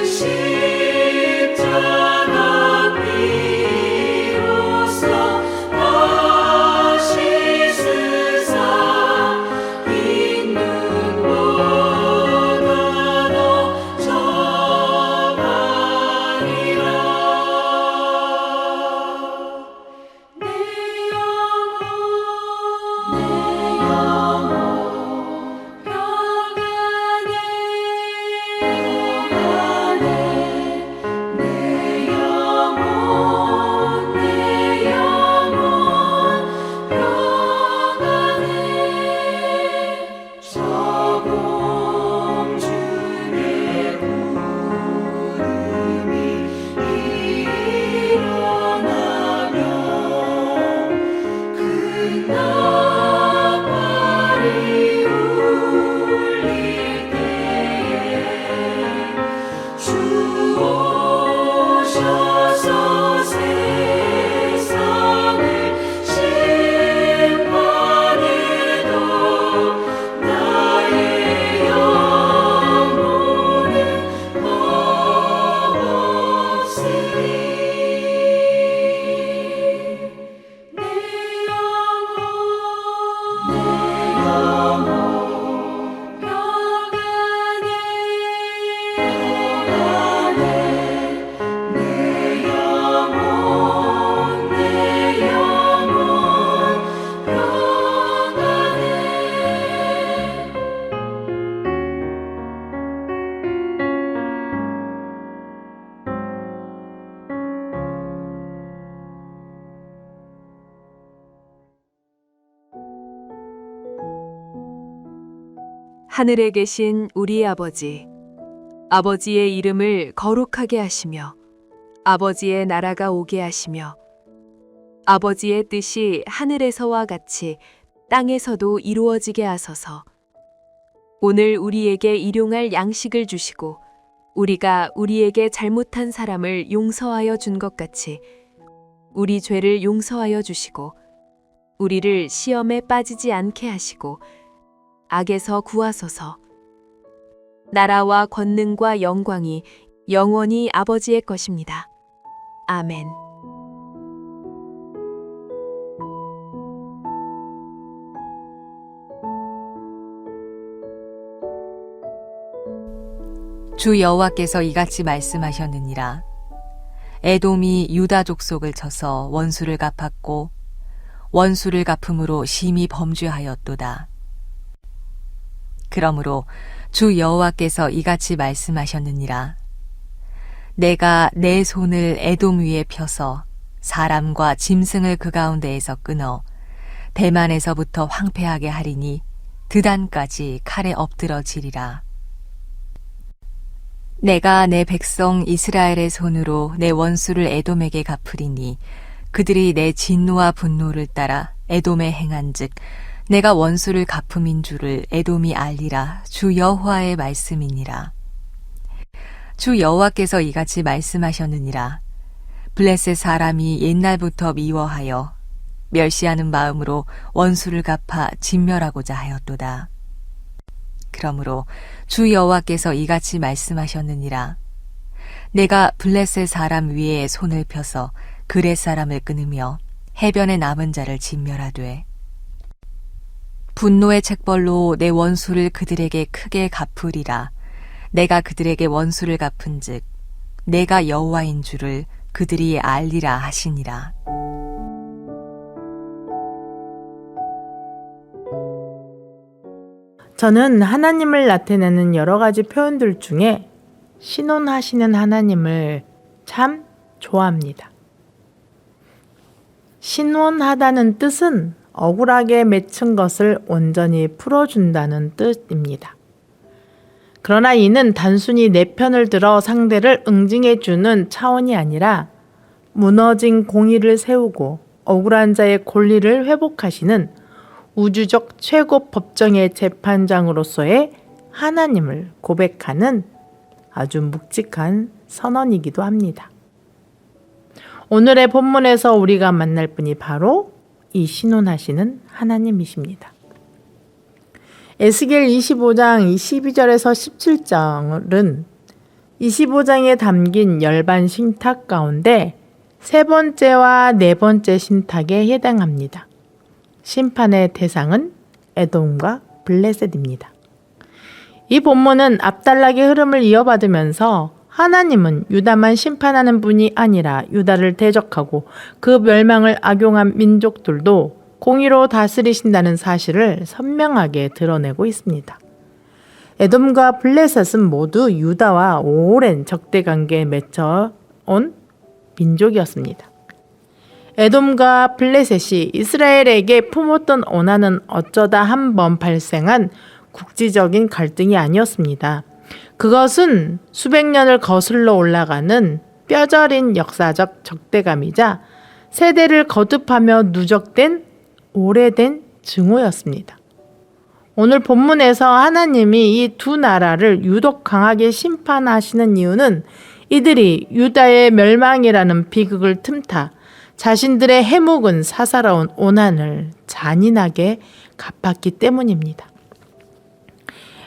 십자가 피로써 다시 쓰사 흰 눈보다 더 정하리라. 내 영혼 평안해 내 영혼 평안해 서봄 중에 구름이 일어나며 그 나팔이 울릴 때에 주 오셔서 세상을 심판해도 나의 영혼은 없으리. 내 영혼 평안해 내 영혼 하늘에 계신 우리 아버지, 아버지의 이름을 거룩하게 하시며 아버지의 나라가 오게 하시며 아버지의 뜻이 하늘에서와 같이 땅에서도 이루어지게 하소서. 오늘 우리에게 일용할 양식을 주시고 우리가 우리에게 잘못한 사람을 용서하여 준 것 같이 우리 죄를 용서하여 주시고 우리를 시험에 빠지지 않게 하시고 악에서 구하소서. 나라와 권능과 영광이 영원히 아버지의 것입니다. 아멘. 주 여호와께서 이같이 말씀하셨느니라. 에돔이 유다 족속을 쳐서 원수를 갚았고 원수를 갚음으로 심히 범죄하였도다. 그러므로 주 여호와께서 이같이 말씀하셨느니라. 내가 내 손을 에돔 위에 펴서 사람과 짐승을 그 가운데에서 끊어 대만에서부터 황폐하게 하리니 드단까지 칼에 엎드러지리라. 내가 내 백성 이스라엘의 손으로 내 원수를 에돔에게 갚으리니 그들이 내 진노와 분노를 따라 에돔에 행한즉 내가 원수를 갚음인 줄을 에돔이 알리라. 주 여호와의 말씀이니라. 주 여호와께서 이같이 말씀하셨느니라. 블레셋 사람이 옛날부터 미워하여 멸시하는 마음으로 원수를 갚아 진멸하고자 하였도다. 그러므로 주 여호와께서 이같이 말씀하셨느니라. 내가 블레셋 사람 위에 손을 펴서 그렛 사람을 끊으며 해변에 남은 자를 진멸하되 분노의 책벌로 내 원수를 그들에게 크게 갚으리라. 내가 그들에게 원수를 갚은즉 내가 여호와인 줄을 그들이 알리라 하시니라. 저는 하나님을 나타내는 여러 가지 표현들 중에 신원하시는 하나님을 참 좋아합니다. 신원하다는 뜻은 억울하게 맺힌 것을 온전히 풀어준다는 뜻입니다. 그러나 이는 단순히 내 편을 들어 상대를 응징해주는 차원이 아니라 무너진 공의를 세우고 억울한 자의 권리를 회복하시는 우주적 최고 법정의 재판장으로서의 하나님을 고백하는 아주 묵직한 선언이기도 합니다. 오늘의 본문에서 우리가 만날 분이 바로 이 신원하시는 하나님이십니다. 에스겔 25장 12절에서 17절은 25장에 담긴 열반 신탁 가운데 세 번째와 네 번째 신탁에 해당합니다. 심판의 대상은 에돔과 블레셋입니다. 이 본문은 앞단락의 흐름을 이어받으면서 하나님은 유다만 심판하는 분이 아니라 유다를 대적하고 그 멸망을 악용한 민족들도 공의로 다스리신다는 사실을 선명하게 드러내고 있습니다. 에돔과 블레셋은 모두 유다와 오랜 적대관계에 맺혀온 민족이었습니다. 에돔과 블레셋이 이스라엘에게 품었던 오난은 어쩌다 한 번 발생한 국지적인 갈등이 아니었습니다. 그것은 수백 년을 거슬러 올라가는 뼈저린 역사적 적대감이자 세대를 거듭하며 누적된 오래된 증오였습니다. 오늘 본문에서 하나님이 이 두 나라를 유독 강하게 심판하시는 이유는 이들이 유다의 멸망이라는 비극을 틈타 자신들의 해묵은 사사로운 오난을 잔인하게 갚았기 때문입니다.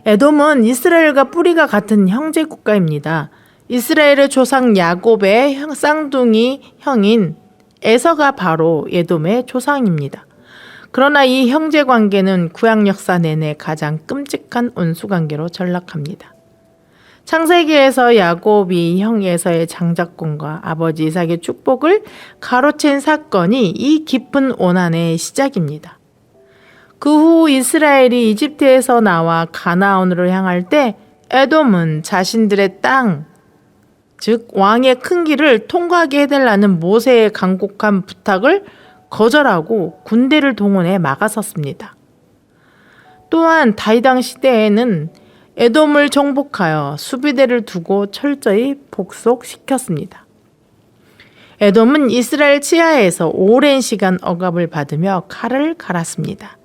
에돔은 이스라엘과 뿌리가 같은 형제 국가입니다. 이스라엘의 조상 야곱의 쌍둥이 형인 에서가 바로 에돔의 조상입니다. 그러나 이 형제 관계는 구약 역사 내내 가장 끔찍한 원수관계로 전락합니다. 창세기에서 야곱이 형 에서의 장자권과 아버지 이삭의 축복을 가로챈 사건이 이 깊은 오난의 시작입니다. 그 후 이스라엘이 이집트에서 나와 가나안으로 향할 때 에돔은 자신들의 땅, 즉 왕의 큰 길을 통과하게 해달라는 모세의 간곡한 부탁을 거절하고 군대를 동원해 막아섰습니다. 또한 다윗 왕 시대에는 에돔을 정복하여 수비대를 두고 철저히 복속시켰습니다. 에돔은 이스라엘 치하에서 오랜 시간 억압을 받으며 칼을 갈았습니다.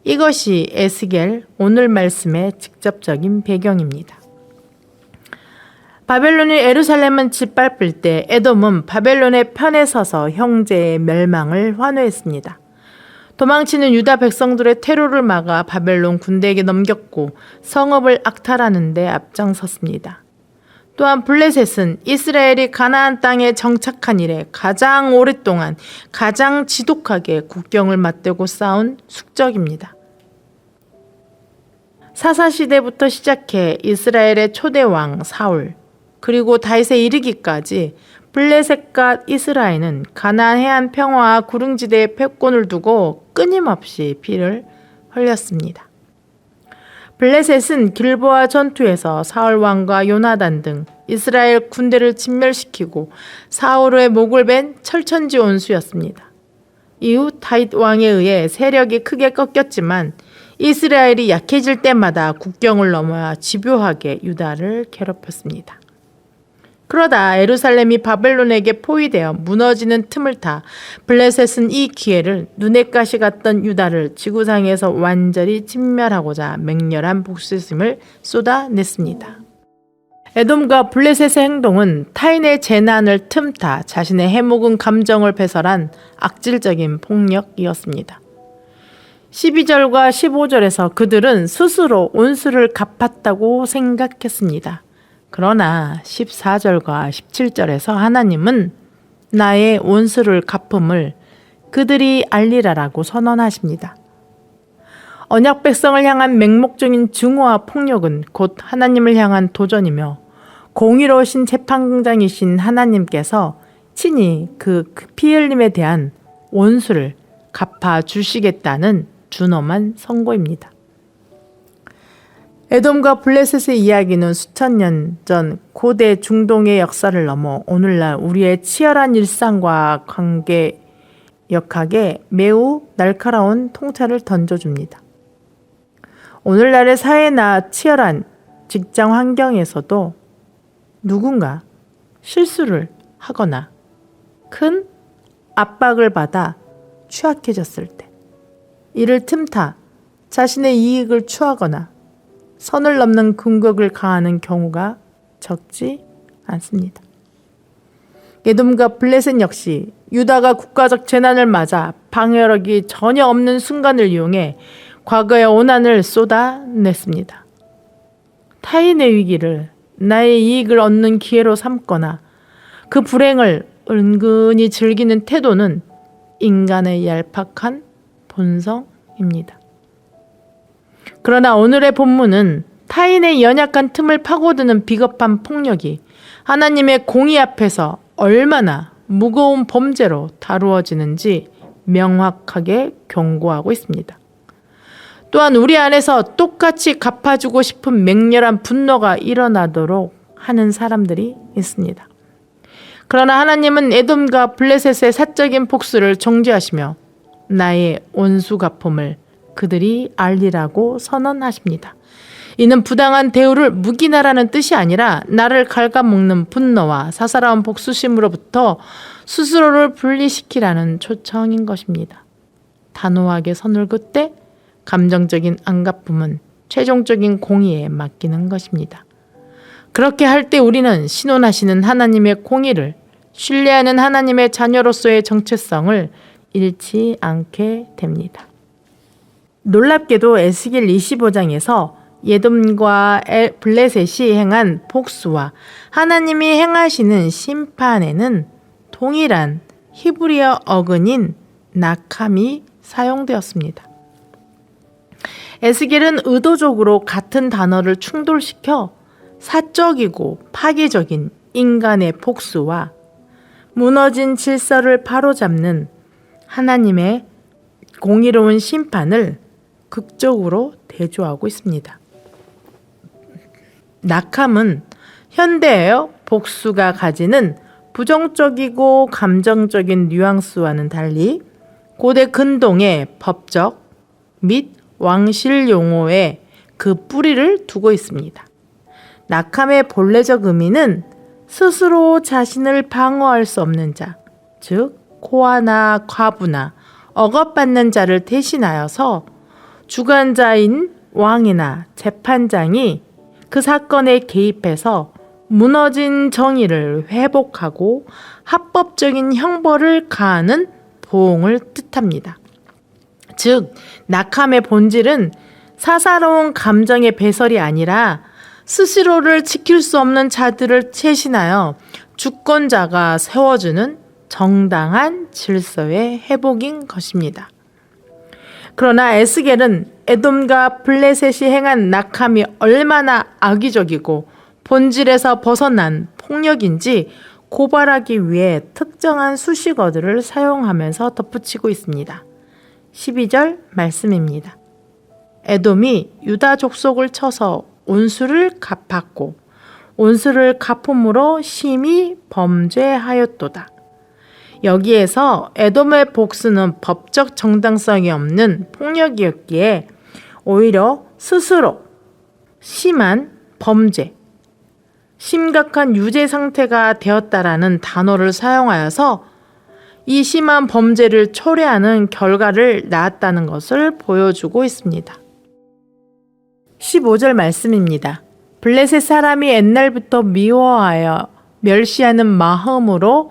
이것이 에스겔 오늘 말씀의 직접적인 배경입니다. 바벨론이 예루살렘을 짓밟을 때 에돔은 바벨론의 편에 서서 형제의 멸망을 환호했습니다. 도망치는 유다 백성들의 테러를 막아 바벨론 군대에게 넘겼고 성읍을 악탈하는 데 앞장섰습니다. 또한 블레셋은 이스라엘이 가나안 땅에 정착한 이래 가장 오랫동안 가장 지독하게 국경을 맞대고 싸운 숙적입니다. 사사시대부터 시작해 이스라엘의 초대 왕 사울 그리고 다윗에 이르기까지 블레셋과 이스라엘은 가나안 해안 평화와 구릉지대에 패권을 두고 끊임없이 피를 흘렸습니다. 블레셋은 길보아 전투에서 사울 왕과 요나단 등 이스라엘 군대를 진멸시키고 사울의 목을 벤 철천지 원수였습니다. 이후 다윗 왕에 의해 세력이 크게 꺾였지만 이스라엘이 약해질 때마다 국경을 넘어야 집요하게 유다를 괴롭혔습니다. 그러다 예루살렘이 바벨론에게 포위되어 무너지는 틈을 타 블레셋은 이 기회를 눈에 가시 같던 유다를 지구상에서 완전히 진멸하고자 맹렬한 복수심을 쏟아냈습니다. 에돔과 블레셋의 행동은 타인의 재난을 틈타 자신의 해묵은 감정을 배설한 악질적인 폭력이었습니다. 12절과 15절에서 그들은 스스로 온수를 갚았다고 생각했습니다. 그러나 14절과 17절에서 하나님은 나의 온수를 갚음을 그들이 알리라라고 선언하십니다. 언약 백성을 향한 맹목적인 증오와 폭력은 곧 하나님을 향한 도전이며 공의로우신 재판장이신 하나님께서 친히 그 피 흘림에 대한 온수를 갚아주시겠다는 준엄한 선고입니다. 에돔과 블레셋의 이야기는 수천 년 전 고대 중동의 역사를 넘어 오늘날 우리의 치열한 일상과 관계역학에 매우 날카로운 통찰을 던져줍니다. 오늘날의 사회나 치열한 직장 환경에서도 누군가 실수를 하거나 큰 압박을 받아 취약해졌을 때 이를 틈타 자신의 이익을 취하거나 선을 넘는 궁극을 가하는 경우가 적지 않습니다. 에돔과 블레셋 역시 유다가 국가적 재난을 맞아 방어력이 전혀 없는 순간을 이용해 과거의 오난을 쏟아냈습니다. 타인의 위기를 나의 이익을 얻는 기회로 삼거나 그 불행을 은근히 즐기는 태도는 인간의 얄팍한 본성입니다. 그러나 오늘의 본문은 타인의 연약한 틈을 파고드는 비겁한 폭력이 하나님의 공의 앞에서 얼마나 무거운 범죄로 다루어지는지 명확하게 경고하고 있습니다. 또한 우리 안에서 똑같이 갚아주고 싶은 맹렬한 분노가 일어나도록 하는 사람들이 있습니다. 그러나 하나님은 에돔과 블레셋의 사적인 복수를 정죄하시며 나의 온수 갚음을 그들이 알리라고 선언하십니다. 이는 부당한 대우를 묵인하라는 뜻이 아니라 나를 갉아먹는 분노와 사사로운 복수심으로부터 스스로를 분리시키라는 초청인 것입니다. 단호하게 선을 긋되 감정적인 안갚음은 최종적인 공의에 맡기는 것입니다. 그렇게 할 때 우리는 신원하시는 하나님의 공의를 신뢰하는 하나님의 자녀로서의 정체성을 잃지 않게 됩니다. 놀랍게도 에스겔 25장에서 에돔과 블레셋이 행한 복수와 하나님이 행하시는 심판에는 동일한 히브리어 어근인 낙함이 사용되었습니다. 에스겔은 의도적으로 같은 단어를 충돌시켜 사적이고 파괴적인 인간의 복수와 무너진 질서를 바로잡는 하나님의 공의로운 심판을 극적으로 대조하고 있습니다. 낙함은 현대의 복수가 가지는 부정적이고 감정적인 뉘앙스와는 달리 고대 근동의 법적 및 왕실 용어에 그 뿌리를 두고 있습니다. 낙함의 본래적 의미는 스스로 자신을 방어할 수 없는 자, 즉 고아나 과부나 억압받는 자를 대신하여서 주관자인 왕이나 재판장이 그 사건에 개입해서 무너진 정의를 회복하고 합법적인 형벌을 가하는 보응을 뜻합니다. 즉, 낙함의 본질은 사사로운 감정의 배설이 아니라 스스로를 지킬 수 없는 자들을 대신하여 주권자가 세워주는 정당한 질서의 회복인 것입니다. 그러나 에스겔은 에돔과 블레셋이 행한 낙함이 얼마나 악의적이고 본질에서 벗어난 폭력인지 고발하기 위해 특정한 수식어들을 사용하면서 덧붙이고 있습니다. 12절 말씀입니다. 에돔이 유다 족속을 쳐서 온수를 갚았고 온수를 갚음으로 심히 범죄하였도다. 여기에서 에돔의 복수는 법적 정당성이 없는 폭력이었기에 오히려 스스로 심한 범죄, 심각한 유죄 상태가 되었다라는 단어를 사용하여서 이 심한 범죄를 초래하는 결과를 낳았다는 것을 보여주고 있습니다. 15절 말씀입니다. 블레셋 사람이 옛날부터 미워하여 멸시하는 마음으로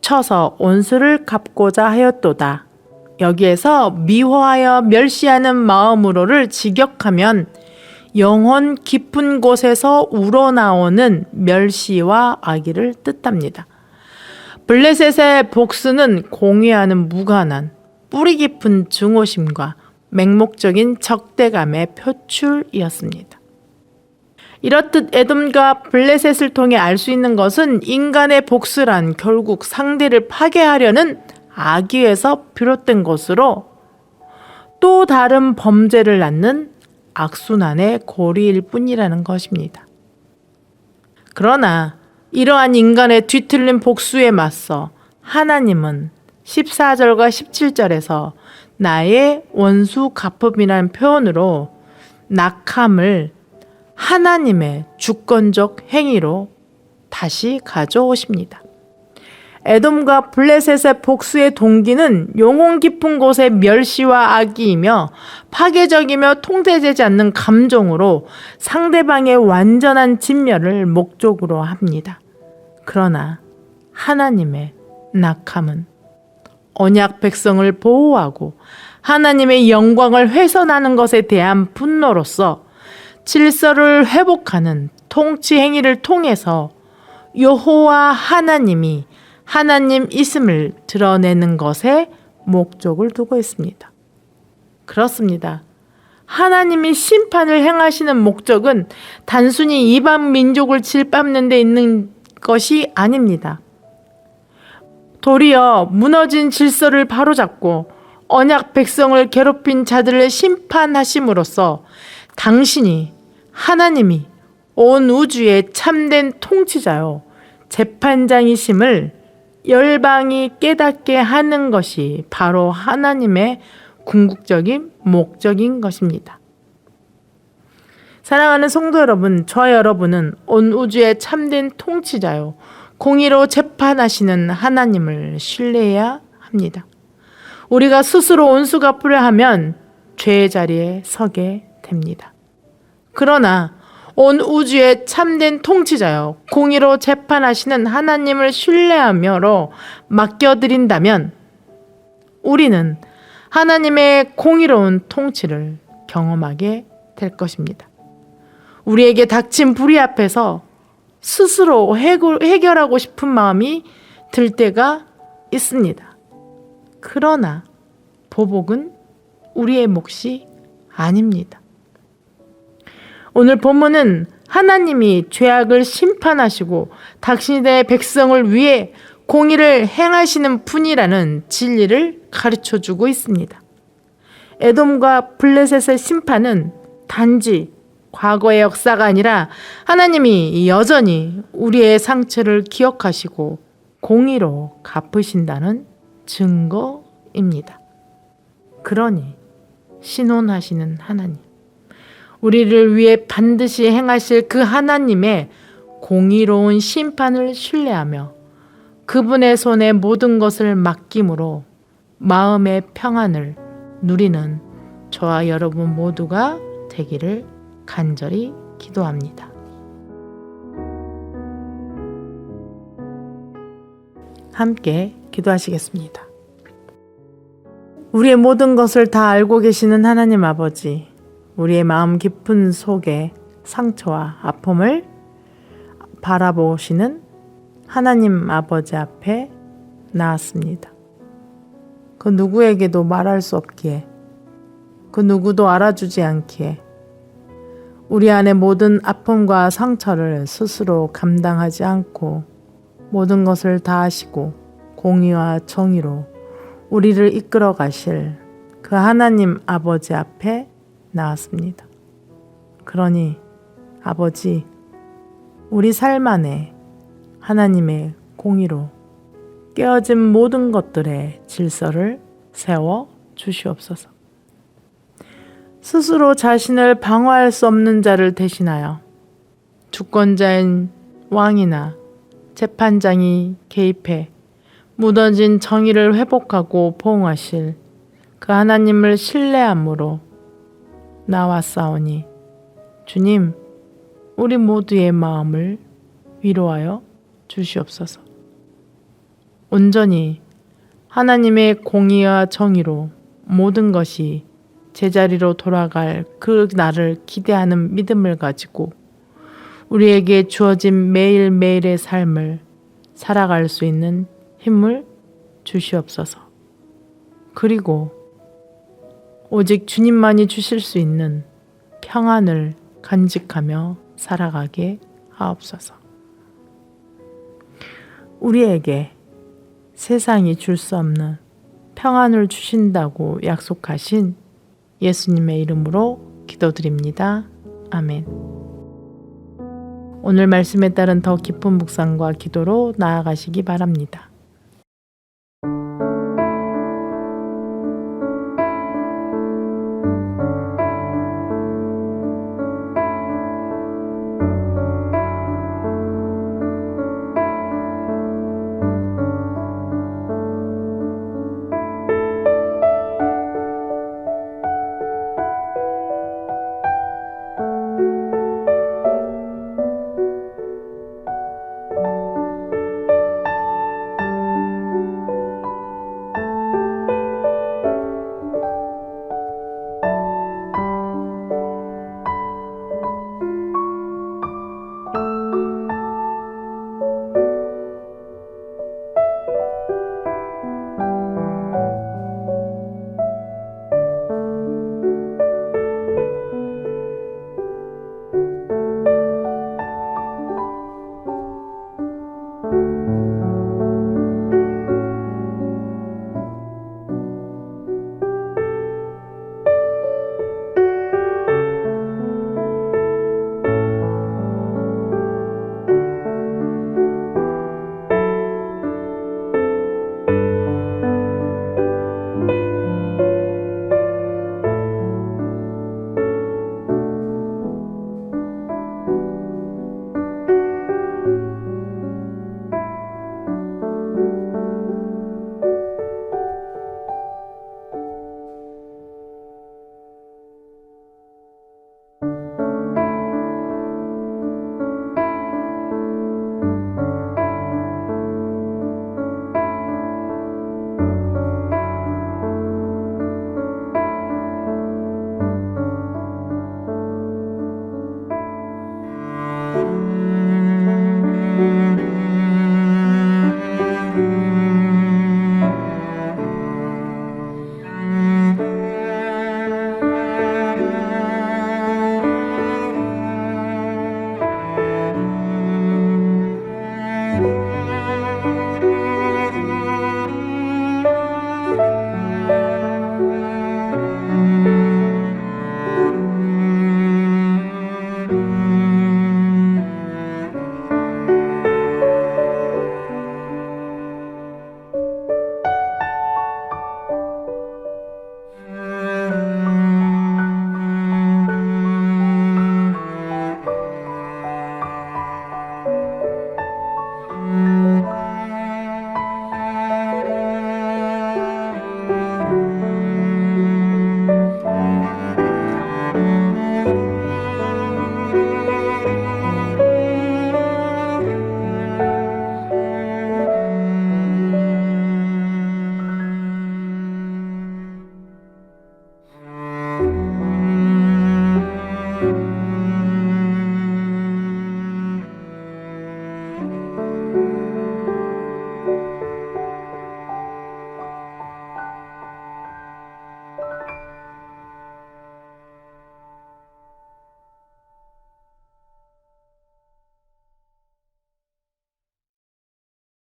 쳐서 온수를 갚고자 하였도다. 여기에서 미워하여 멸시하는 마음으로를 직역하면 영혼 깊은 곳에서 우러나오는 멸시와 악의를 뜻합니다. 블레셋의 복수는 공유하는 무관한 뿌리 깊은 증오심과 맹목적인 적대감의 표출이었습니다. 이렇듯 에돔과 블레셋을 통해 알 수 있는 것은 인간의 복수란 결국 상대를 파괴하려는 악의에서 비롯된 것으로 또 다른 범죄를 낳는 악순환의 고리일 뿐이라는 것입니다. 그러나 이러한 인간의 뒤틀린 복수에 맞서 하나님은 14절과 17절에서 나의 원수 갚음이라는 표현으로 낙함을 하나님의 주권적 행위로 다시 가져오십니다. 에돔과 블레셋의 복수의 동기는 영혼 깊은 곳의 멸시와 악의이며 파괴적이며 통제되지 않는 감정으로 상대방의 완전한 진멸을 목적으로 합니다. 그러나 하나님의 낙함은 언약 백성을 보호하고 하나님의 영광을 훼손하는 것에 대한 분노로서 질서를 회복하는 통치 행위를 통해서 여호와 하나님이 하나님 있음을 드러내는 것에 목적을 두고 있습니다. 그렇습니다. 하나님이 심판을 행하시는 목적은 단순히 이방 민족을 질밟는 데 있는 것이 아닙니다. 도리어 무너진 질서를 바로잡고 언약 백성을 괴롭힌 자들을 심판하심으로써 당신이 하나님이 온 우주의 참된 통치자요 재판장이심을 열방이 깨닫게 하는 것이 바로 하나님의 궁극적인 목적인 것입니다. 사랑하는 성도 여러분, 저와 여러분은 온 우주의 참된 통치자요 공의로 재판하시는 하나님을 신뢰해야 합니다. 우리가 스스로 온수 갚으려 하면 죄의 자리에 서게 됩니다. 그러나 온 우주의 참된 통치자요 공의로 재판하시는 하나님을 신뢰하며로 맡겨드린다면 우리는 하나님의 공의로운 통치를 경험하게 될 것입니다. 우리에게 닥친 불의 앞에서 스스로 해결하고 싶은 마음이 들 때가 있습니다. 그러나 보복은 우리의 몫이 아닙니다. 오늘 본문은 하나님이 죄악을 심판하시고 당신의 백성을 위해 공의를 행하시는 분이라는 진리를 가르쳐주고 있습니다. 에돔과 블레셋의 심판은 단지 과거의 역사가 아니라 하나님이 여전히 우리의 상처를 기억하시고 공의로 갚으신다는 증거입니다. 그러니 신원하시는 하나님, 우리를 위해 반드시 행하실 그 하나님의 공의로운 심판을 신뢰하며 그분의 손에 모든 것을 맡김으로 마음의 평안을 누리는 저와 여러분 모두가 되기를 간절히 기도합니다. 함께 기도하시겠습니다. 우리의 모든 것을 다 알고 계시는 하나님 아버지, 우리의 마음 깊은 속에 상처와 아픔을 바라보시는 하나님 아버지 앞에 나왔습니다. 그 누구에게도 말할 수 없기에, 그 누구도 알아주지 않기에 우리 안의 모든 아픔과 상처를 스스로 감당하지 않고 모든 것을 다 하시고 공의와 정의로 우리를 이끌어 가실 그 하나님 아버지 앞에 나왔습니다. 그러니 아버지, 우리 삶 안에 하나님의 공의로 깨어진 모든 것들의 질서를 세워 주시옵소서. 스스로 자신을 방어할 수 없는 자를 대신하여 주권자인 왕이나 재판장이 개입해 무너진 정의를 회복하고 보응하실 그 하나님을 신뢰함으로 나왔사오니 주님, 우리 모두의 마음을 위로하여 주시옵소서. 온전히 하나님의 공의와 정의로 모든 것이 제자리로 돌아갈 그 날을 기대하는 믿음을 가지고 우리에게 주어진 매일매일의 삶을 살아갈 수 있는 힘을 주시옵소서. 그리고 오직 주님만이 주실 수 있는 평안을 간직하며 살아가게 하옵소서. 우리에게 세상이 줄 수 없는 평안을 주신다고 약속하신 예수님의 이름으로 기도드립니다. 아멘. 오늘 말씀에 따른 더 깊은 묵상과 기도로 나아가시기 바랍니다.